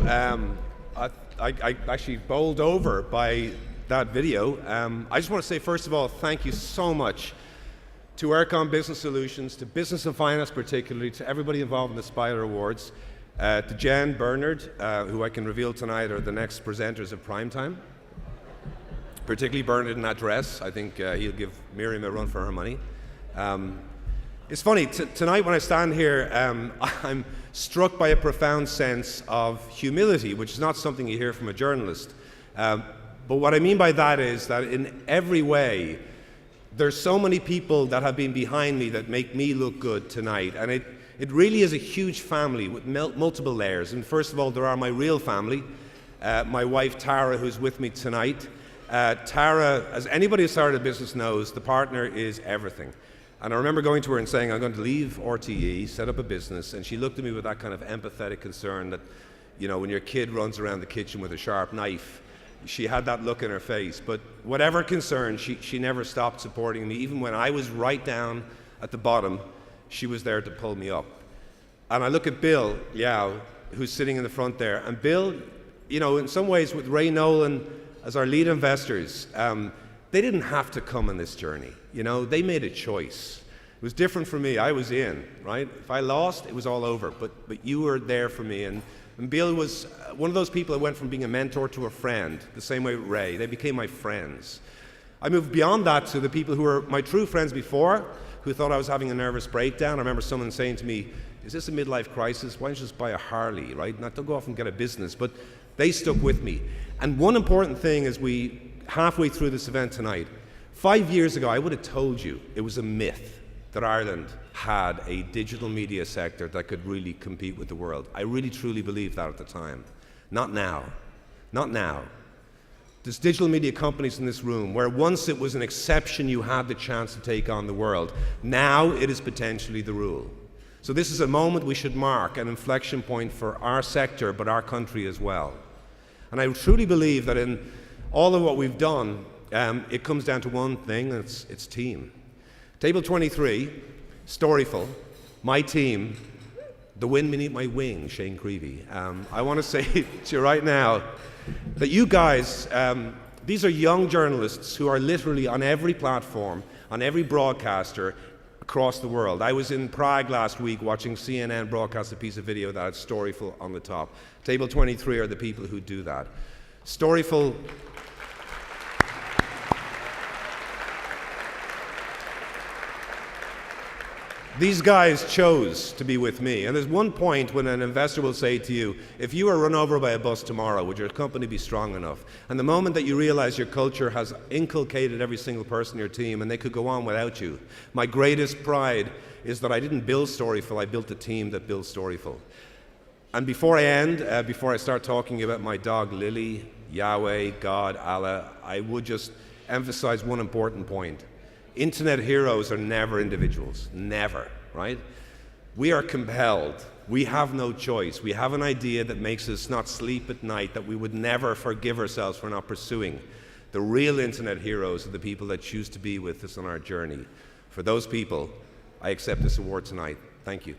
I actually bowled over by that video. I just want to say, first of all, thank you so much to eircom Business Solutions, to Business and Finance particularly, to everybody involved in the Spider Awards, to Jen, Bernard, who I can reveal tonight are the next presenters of Primetime. Particularly Bernard in that dress. I think he'll give Miriam a run for her money. It's funny, tonight when I stand here, I'm struck by a profound sense of humility, which is not something you hear from a journalist. But what I mean by that is that in every way, there's so many people that have been behind me that make me look good tonight. And it really is a huge family with multiple layers. And first of all, there are my real family, my wife Tara, who's with me tonight. Tara, as anybody who started a business knows, the partner is everything. And I remember going to her and saying, I'm going to leave RTE, set up a business, and she looked at me with that kind of empathetic concern that, you know, when your kid runs around the kitchen with a sharp knife, she had that look in her face. But whatever concern, she never stopped supporting me. Even when I was right down at the bottom, she was there to pull me up. And I look at Bill Liao, who's sitting in the front there. And Bill, you know, in some ways with Ray Nolan as our lead investors, they didn't have to come on this journey. You know, they made a choice. It was different for me. I was in, right? If I lost, it was all over. But you were there for me. And Bill was one of those people that went from being a mentor to a friend, the same way with Ray. They became my friends. I moved beyond that to the people who were my true friends before, who thought I was having a nervous breakdown. I remember someone saying to me, is this a midlife crisis? Why don't you just buy a Harley, right? Not to go off and get a business. But they stuck with me. And one important thing is halfway through this event tonight, 5 years ago, I would have told you it was a myth that Ireland had a digital media sector that could really compete with the world. I really truly believed that at the time. Not now. Not now. There's digital media companies in this room where once it was an exception, you had the chance to take on the world. Now it is potentially the rule. So this is a moment we should mark, an inflection point for our sector, but our country as well. And I truly believe that in all of what we've done, it comes down to one thing, and it's team. Table 23, Storyful, my team, the wind beneath my wing, Shane Creevy. I want to say to you right now that you guys, these are young journalists who are literally on every platform, on every broadcaster across the world. I was in Prague last week watching CNN broadcast a piece of video that had Storyful on the top. Table 23 are the people who do that. Storyful. These guys chose to be with me. And there's one point when an investor will say to you, if you were run over by a bus tomorrow, would your company be strong enough? And the moment that you realize your culture has inculcated every single person in your team and they could go on without you, my greatest pride is that I didn't build Storyful, I built a team that built Storyful. And before I end, before I start talking about my dog Lily, Yahweh, God, Allah, I would just emphasize one important point. Internet heroes are never individuals, never, right? We are compelled. We have no choice. We have an idea that makes us not sleep at night, that we would never forgive ourselves for not pursuing. The real internet heroes are the people that choose to be with us on our journey. For those people, I accept this award tonight. Thank you.